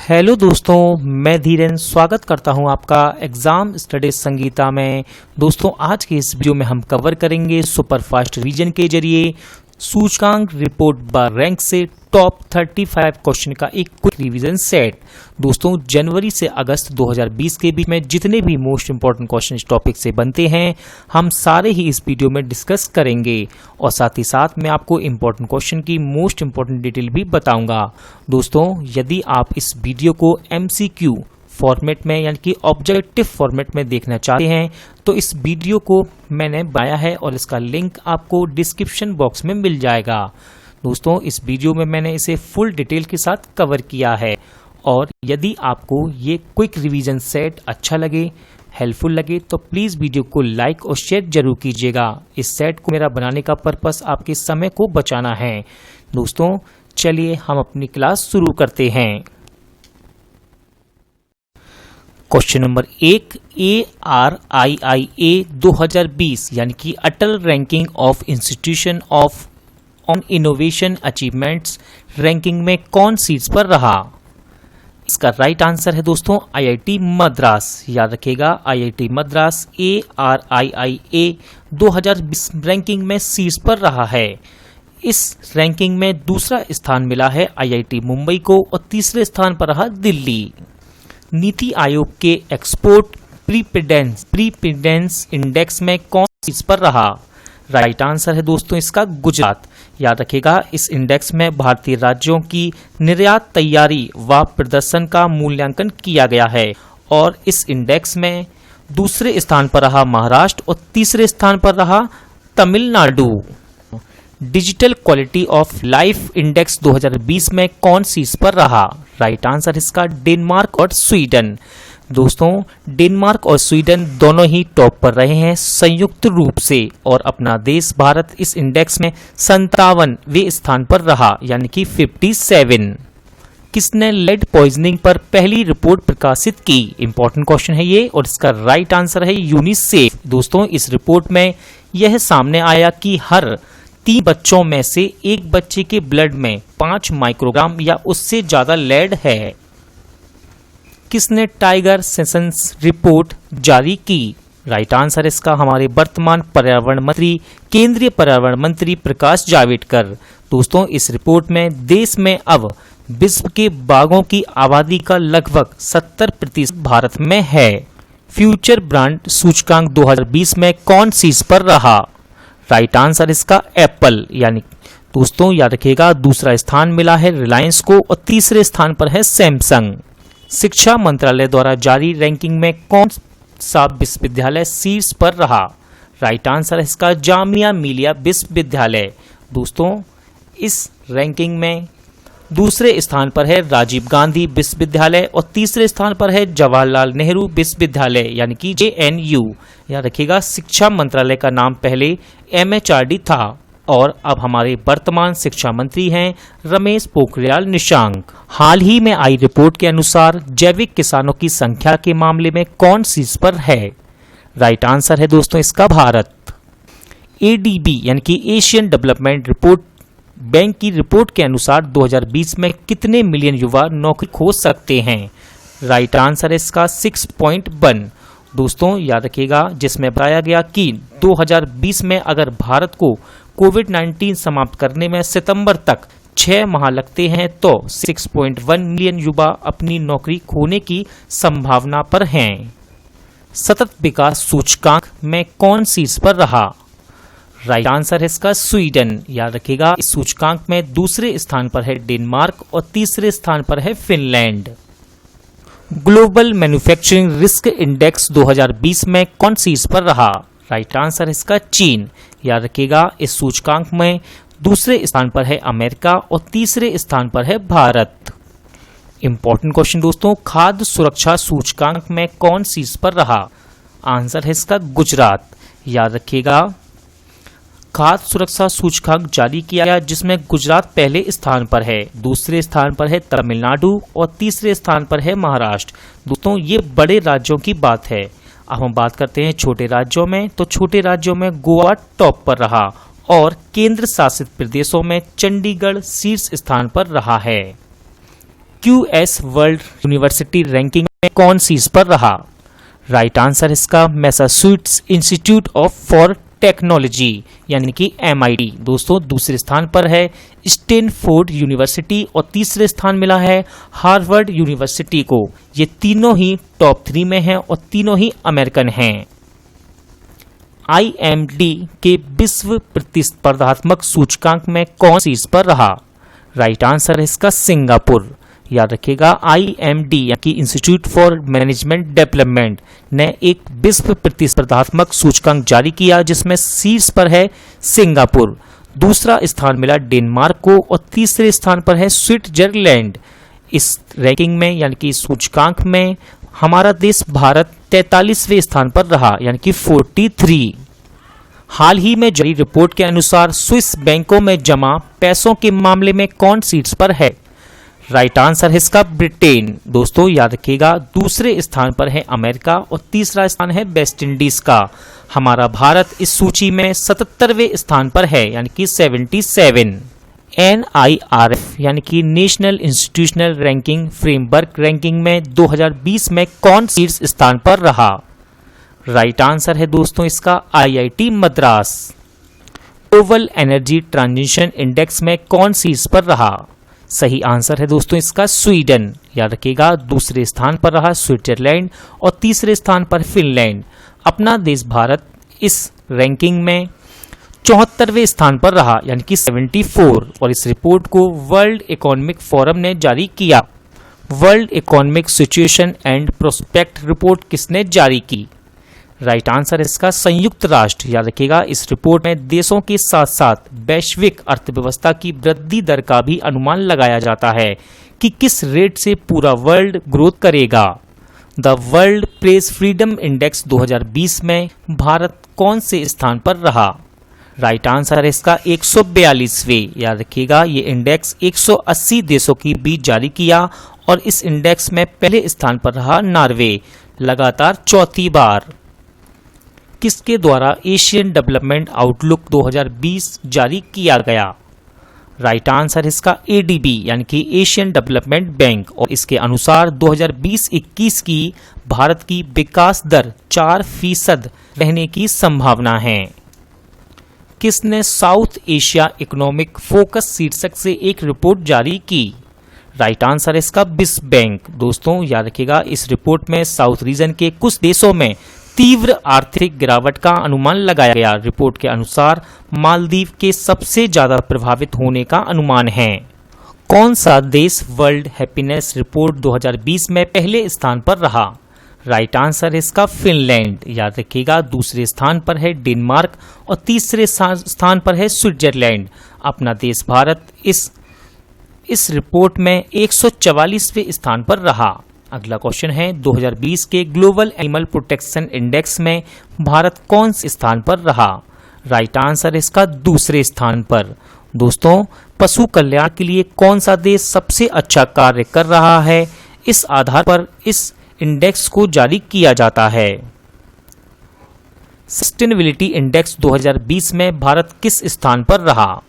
Hello दोस्तों, मैं धीरेन स्वागत करता हूं आपका एग्जाम स्टडीज संगीता में। दोस्तों, आज के इस वीडियो में हम कवर करेंगे सुपरफास्ट रिवीजन के जरिए सूचकांक रिपोर्ट बार रैंक से टॉप 35 क्वेश्चन का एक क्विक रिवीजन सेट। दोस्तों, जनवरी से अगस्त 2020 के बीच में जितने भी मोस्ट इंपॉर्टेंट क्वेश्चन इस टॉपिक से बनते हैं, हम सारे ही इस वीडियो में डिस्कस करेंगे और साथ ही साथ मैं आपको इंपॉर्टेंट क्वेश्चन की मोस्ट इंपॉर्टेंट डिटेल भी बताऊंगा। दोस्तों, यदि आप इस वीडियो को MCQ फॉर्मेट में यानी कि ऑब्जेक्टिव फॉर्मेट में देखना चाहते हैं तो इस वीडियो को मैंने बनाया है और इसका लिंक आपको डिस्क्रिप्शन बॉक्स में मिल जाएगा। दोस्तों, इस वीडियो में मैंने इसे फुल डिटेल के साथ कवर किया है और यदि आपको ये क्विक रिवीजन सेट अच्छा लगे, हेल्पफुल लगे तो प्लीज़ वीडियो को लाइक और शेयर जरूर कीजिएगा। इस सेट को मेरा बनाने का पर्पस आपके समय को बचाना है। दोस्तों, चलिए हम अपनी क्लास शुरू करते हैं। क्वेश्चन नंबर 1, ARIIA 2020 यानी कि Atal ranking of institution of on innovation achievements ranking में कौन सीट्स पर रहा? इसका राइट आंसर है दोस्तों IIT मद्रास। याद रखिएगा, IIT मद्रास ARIIA 2020 रैंकिंग में सीट्स पर रहा है। इस रैंकिंग में दूसरा स्थान मिला है IIT मुंबई को और तीसरे स्थान पर रहा दिल्ली। नीति आयोग के एक्सपोर्ट प्रीपेडेंस इंडेक्स में कौन सीट्स पर रहा? राइट आंसर है दोस्तों इसका गुजरात। याद रखिएगा, इस इंडेक्स में भारतीय राज्यों की निर्यात तैयारी व प्रदर्शन का मूल्यांकन किया गया है और इस इंडेक्स में दूसरे स्थान पर रहा महाराष्ट्र और तीसरे स्थान पर रहा Tamil Nadu. Digital quality of life index 2020 में कौन सीट्स पर रहा? राइट आंसर इसका डेनमार्क और स्वीडन। दोस्तों, डेनमार्क और स्वीडन दोनों ही टॉप पर रहे हैं संयुक्त रूप से और अपना देश भारत इस इंडेक्स में 57वें स्थान पर रहा यानी कि 57। किसने लेड पॉइजनिंग पर पहली रिपोर्ट प्रकाशित की? इंपॉर्टेंट क्वेश्चन है ये और इसका राइट आंसर है यूनिसेफ। दोस्तों, इस रिपोर्ट में यह सामने आया कि हर 3 बच्चों में से एक बच्चे के ब्लड में 5 माइक्रोग्राम या उससे ज्यादा लेड है। किसने टाइगर सेशंस रिपोर्ट जारी की? राइट आंसर इसका हमारे वर्तमान पर्यावरण मंत्री, केंद्रीय पर्यावरण मंत्री प्रकाश जावड़ेकर। दोस्तों, इस रिपोर्ट में देश में अब विश्व के बाघों की आबादी का लगभग 70% भारत में है। फ्यूचर ब्रांड सूचकांक 2020 में कौन सीट्स पर रहा? राइट आंसर इसका एप्पल। यानी दोस्तों याद रखिएगा, दूसरा स्थान मिला है रिलायंस को और तीसरे स्थान पर है सैमसंग। शिक्षा मंत्रालय द्वारा जारी रैंकिंग में कौन सा विश्वविद्यालय शीर्ष पर रहा? राइट आंसर इसका जामिया मिलिया विश्वविद्यालय। दोस्तों, इस रैंकिंग में दूसरे स्थान पर है राजीव गांधी विश्वविद्यालय और तीसरे स्थान पर है जवाहरलाल नेहरू विश्वविद्यालय यानी कि JNU। याद रखिएगा, शिक्षा मंत्रालय का नाम पहले MHRD था और अब हमारे वर्तमान शिक्षा मंत्री हैं रमेश पोखरियाल निशंक। हाल ही में आई रिपोर्ट के अनुसार जैविक किसानों की संख्या के मामले में कौन शीर्ष पर है? राइट आंसर है दोस्तों इसका भारत। ADB यानी कि एशियन डेवलपमेंट रिपोर्ट बैंक की रिपोर्ट के अनुसार 2020 में कितने मिलियन युवा नौकरी खो सकते हैं? राइट आंसर है इसका 6.1। दोस्तों, याद रखिएगा, जिसमें बताया गया कि 2020 में अगर भारत को कोविड-19 समाप्त करने में सितंबर तक 6 माह लगते हैं तो 6.1 मिलियन युवा अपनी नौकरी खोने की संभावना पर हैं। सतत विकास सूचकांक में कौन शीर्ष पर रहा? राइट आंसर है इसका स्वीडन। याद रखिएगा, इस सूचकांक में दूसरे स्थान पर है डेनमार्क और तीसरे स्थान पर है Finland. Global manufacturing risk index 2020 में कौन शीर्ष पर रहा? राइट आंसर इसका चीन। याद रखिएगा, इस सूचकांक में दूसरे स्थान पर है अमेरिका और तीसरे स्थान पर है भारत। इंपॉर्टेंट क्वेश्चन दोस्तों, खाद्य सुरक्षा सूचकांक में कौन शीर्ष पर रहा? आंसर है इसका गुजरात। याद रखिएगा, खाद्य सुरक्षा सूचकांक जारी किया गया जिसमें गुजरात पहले स्थान पर है, दूसरे स्थान पर है तमिलनाडु और तीसरे स्थान पर है महाराष्ट्र। दोस्तों, ये बड़े राज्यों की बात है। अब हम बात करते हैं छोटे राज्यों में, तो छोटे राज्यों में गोवा टॉप पर रहा और केंद्र शासित प्रदेशों में चंडीगढ़ शीर्ष स्थान पर रहा है। QS वर्ल्ड यूनिवर्सिटी रैंकिंग में कौन सी इस पर रहा? राइट आंसर इसका Massachusetts institute of for technology यानी कि MIT। दोस्तों दूसरे स्थान पर है स्टैनफोर्ड यूनिवर्सिटी और तीसरे स्थान मिला है हार्वर्ड यूनिवर्सिटी को। ये तीनों ही टॉप 3 में हैं और तीनों ही अमेरिकन हैं। IMD के विश्व प्रतिस्पर्धात्मक सूचकांक में कौन सी इस पर रहा? राइट आंसर है इसका सिंगापुर। याद रखिएगा IMD यानी कि इंस्टीट्यूट फॉर मैनेजमेंट डेवलपमेंट ने एक विश्व प्रतिस्पर्धात्मक सूचकांक जारी किया जिसमें शीर्ष पर है सिंगापुर, दूसरा स्थान मिला डेनमार्क को और तीसरे स्थान पर है स्विट्जरलैंड। इस रैंकिंग में यानी कि सूचकांक में हमारा देश भारत 43वें स्थान पर रहा यानी कि 43। हाल ही में जारी रिपोर्ट के अनुसार स्विस बैंकों में जमा पैसों के मामले में कौन शीर्ष पर है? राइट आंसर है इसका ब्रिटेन। दोस्तों याद रखिएगा दूसरे स्थान पर है अमेरिका और तीसरा स्थान है वेस्ट इंडीज का। हमारा भारत इस सूची में 77वें स्थान पर है यानी कि 77। NIRF यानी कि national institutional ranking framework ranking में 2020 में कौन शीर्ष स्थान पर रहा? राइट आंसर है दोस्तों इसका IIT Madras. Global energy transition index में कौन शीर्ष पर रहा? सही आंसर है दोस्तों इसका स्वीडन। याद रखिएगा दूसरे स्थान पर रहा स्विट्जरलैंड और तीसरे स्थान पर फिनलैंड। अपना देश भारत इस रैंकिंग में 74वें स्थान पर रहा यानी कि 74 और इस रिपोर्ट को वर्ल्ड इकोनॉमिक फोरम ने जारी किया। World economic situation and prospect report किसने जारी की? राइट आंसर इसका संयुक्त राष्ट्र। याद रखिएगा इस रिपोर्ट में देशों के साथ साथ वैश्विक अर्थव्यवस्था की वृद्धि दर का भी अनुमान लगाया जाता है कि किस रेट से पूरा वर्ल्ड ग्रोथ करेगा। The world press freedom index 2020 में भारत कौन से स्थान पर रहा? राइट आंसर है इसका 142वें। याद रखिएगा ये इंडेक्स 180 देशों के बीच जारी किया और इस इंडेक्स में पहले स्थान पर रहा नॉर्वे लगातार चौथी बार। किसके द्वारा एशियन डेवलपमेंट आउटलुक 2020 जारी किया गया? राइट आंसर इसका ADB यानी कि एशियन डेवलपमेंट बैंक और इसके अनुसार 2020-21 की भारत की विकास दर 4% रहने की संभावना है। किसने साउथ एशिया इकोनॉमिक फोकस शीर्षक से एक रिपोर्ट जारी की? राइट आंसर इसका विश्व बैंक। दोस्तों याद रखिएगा इस रिपोर्ट में साउथ रीजन के कुछ देशों में तीव्र आर्थिक गिरावट का अनुमान लगाया गया। रिपोर्ट के अनुसार मालदीव के सबसे ज्यादा प्रभावित होने का अनुमान है। कौन सा देश वर्ल्ड हैप्पीनेस रिपोर्ट 2020 में पहले स्थान पर रहा? राइट आंसर इसका फिनलैंड। याद रखिएगा दूसरे स्थान पर है डेनमार्क और तीसरे स्थान पर है स्विट्जरलैंड। अपना देश भारत इस रिपोर्ट में 144वें स्थान पर रहा। अगला क्वेश्चन है 2020 के ग्लोबल एनिमल प्रोटेक्शन इंडेक्स में भारत कौन से स्थान पर रहा? राइट आंसर इसका दूसरे स्थान पर। दोस्तों पशु कल्याण के लिए कौन सा देश सबसे अच्छा कार्य कर रहा है, इस आधार पर इस इंडेक्स को जारी किया जाता है। सस्टेनेबिलिटी इंडेक्स 2020 में भारत किस स्थान पर रहा?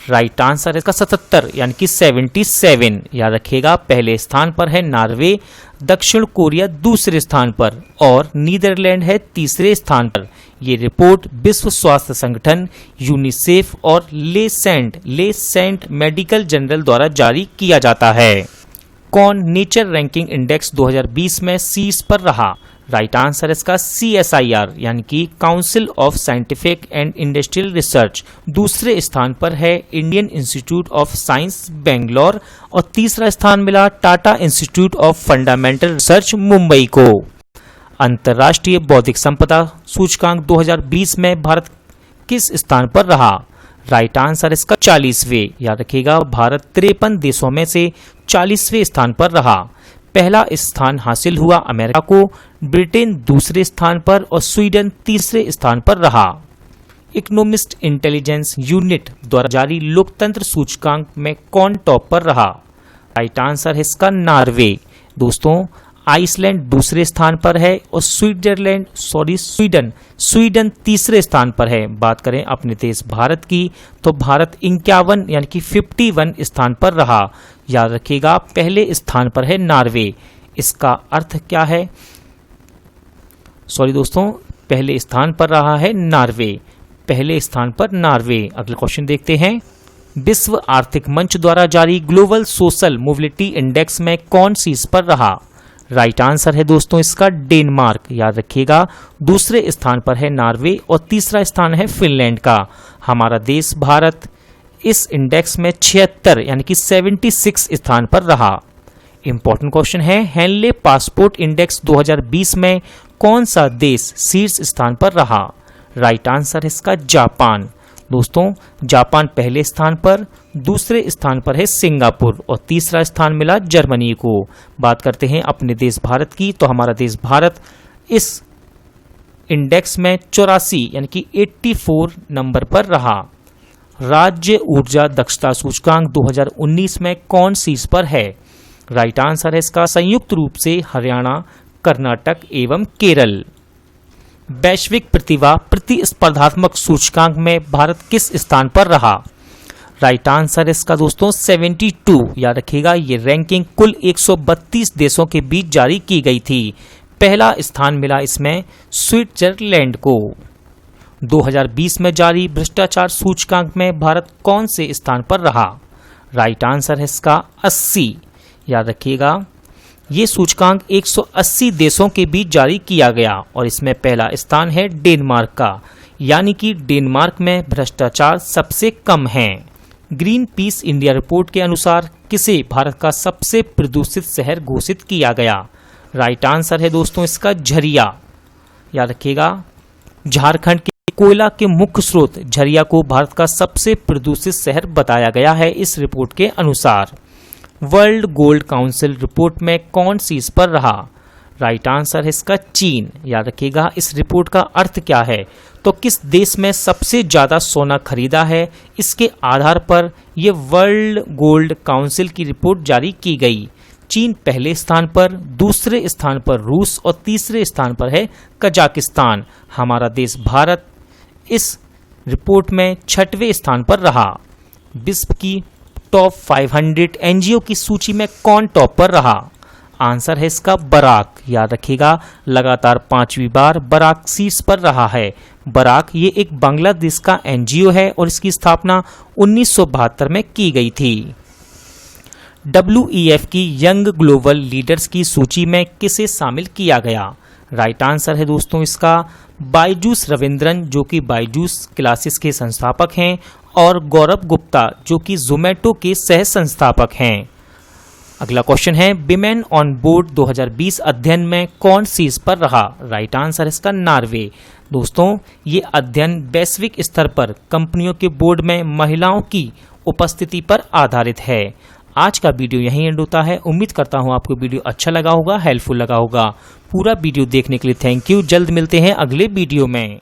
राइट आंसर इसका 77 यानी कि 77। याद रखिएगा पहले स्थान पर है नॉर्वे, दक्षिण कोरिया दूसरे स्थान पर और नीदरलैंड है तीसरे स्थान पर। ये रिपोर्ट विश्व स्वास्थ्य संगठन, यूनिसेफ और ले सेंट मेडिकल जर्नल द्वारा जारी किया जाता है। कौन नेचर रैंकिंग इंडेक्स 2020 में शीर्ष पर रहा? राइट आंसर इसका CSIR यानी कि council of scientific and industrial research. दूसरे स्थान पर है Indian institute of science Bangalore और तीसरा स्थान मिला Tata institute of fundamental research Mumbai को। अंतर्राष्ट्रीय बौद्धिक संपदा सूचकांक 2020 में भारत किस स्थान पर रहा? राइट आंसर इसका 40वें। याद रखिएगा भारत 53 देशों में से 40वें स्थान पर रहा। पहला स्थान हासिल हुआ अमेरिका को, ब्रिटेन दूसरे स्थान पर और स्वीडन तीसरे स्थान पर रहा। इकोनॉमिस्ट इंटेलिजेंस यूनिट द्वारा जारी लोकतंत्र सूचकांक में कौन टॉप पर रहा? राइट आंसर है इसका नॉर्वे। दोस्तों आइसलैंड दूसरे स्थान पर है और स्वीडन तीसरे स्थान पर है। बात करें अपने देश भारत की तो भारत 51 यानी कि 51 स्थान पर रहा। याद रखिएगा पहले स्थान पर है नॉर्वे। इसका अर्थ क्या है? दोस्तों, पहले स्थान पर रहा है नॉर्वे, पहले स्थान पर नॉर्वे। अगला क्वेश्चन देखते हैं। विश्व आर्थिक मंच द्वारा जारी ग्लोबल सोशल मोबिलिटी इंडेक्स में कौन शीर्ष पर रहा? राइट आंसर है दोस्तों इसका डेनमार्क। याद रखिएगा दूसरे स्थान पर है नॉर्वे और तीसरा स्थान है फिनलैंड का। हमारा देश भारत इस इंडेक्स में 76 यानी कि 76 स्थान पर रहा। इंपॉर्टेंट क्वेश्चन है, हेनले पासपोर्ट इंडेक्स 2020 में कौन सा देश शीर्ष स्थान पर रहा? राइट आंसर है इसका जापान। दोस्तों, जापान पहले स्थान पर, दूसरे स्थान पर है सिंगापुर और तीसरा स्थान मिला जर्मनी को। बात करते हैं अपने देश भारत की तो हमारा देश भारत इस इंडेक्स में 84 यानी कि 84 नंबर पर रहा। राज्य ऊर्जा दक्षता सूचकांक 2019 में कौन शीर्ष पर है? राइट आंसर है इसका संयुक्त रूप से हरियाणा, कर्नाटक एवं केरल। वैश्विक प्रतिभा प्रतिस्पर्धात्मक सूचकांक में भारत किस स्थान पर रहा? राइट आंसर इसका दोस्तों 72। याद रखिएगा ये रैंकिंग कुल 132 देशों के बीच जारी की गई थी। पहला स्थान मिला इसमें स्विट्जरलैंड को। 2020 में जारी भ्रष्टाचार सूचकांक में भारत कौन से स्थान पर रहा? राइट आंसर है इसका 80। याद रखिएगा ये सूचकांक 180 देशों के बीच जारी किया गया और इसमें पहला स्थान है डेनमार्क का, यानी कि डेनमार्क में भ्रष्टाचार सबसे कम है। ग्रीन पीस इंडिया रिपोर्ट के अनुसार किसे भारत का सबसे प्रदूषित शहर घोषित किया गया? राइट आंसर है दोस्तों इसका झरिया। याद रखिएगा झारखंड के कोयला के मुख्य स्रोत झरिया को भारत का सबसे प्रदूषित शहर बताया गया है इस रिपोर्ट के अनुसार। वर्ल्ड गोल्ड काउंसिल रिपोर्ट में कौन शीर्ष पर रहा? राइट आंसर है इसका चीन। याद रखिएगा इस रिपोर्ट का अर्थ क्या है तो किस देश में सबसे ज्यादा सोना खरीदा है, इसके आधार पर यह वर्ल्ड गोल्ड काउंसिल की रिपोर्ट जारी की गई। चीन पहले स्थान पर, दूसरे स्थान पर रूस और तीसरे स्थान पर है कजाकिस्तान। हमारा देश भारत इस रिपोर्ट में 6वें स्थान पर रहा। विश्व की टॉप 500 एनजीओ की सूची में कौन टॉप पर रहा? आंसर है इसका बराक। याद रखिएगा लगातार 5वीं बार बराक शीर्ष पर रहा है। बराक ये एक बांग्लादेश का एनजीओ है और इसकी स्थापना 1972 में की गई थी। WEF की यंग ग्लोबल लीडर्स की सूची में किसे शामिल किया गया? राइट आंसर है दोस्तों इसका बायजूस रविंद्रन, जो कि बायजूस क्लासेस के संस्थापक हैं, और गौरव गुप्ता, जो कि जोमेटो के सह संस्थापक हैं। अगला क्वेश्चन है, विमेन ऑन बोर्ड 2020 अध्ययन में कौन शीर्ष पर रहा? राइट आंसर इसका नॉर्वे। दोस्तों, ये अध्ययन वैश्विक स्तर पर कंपनियों के बोर्ड में महिलाओं की उपस्थिति पर आधारित है। आज का वीडियो यहीं एंड होता है। उम्मीद करता हूँ आपको वीडियो अच्छा लगा होगा, हेल्पफुल लगा होगा। पूरा वीडियो देखने के लिए थैंक यू। जल्द मिलते हैं अगले वीडियो में।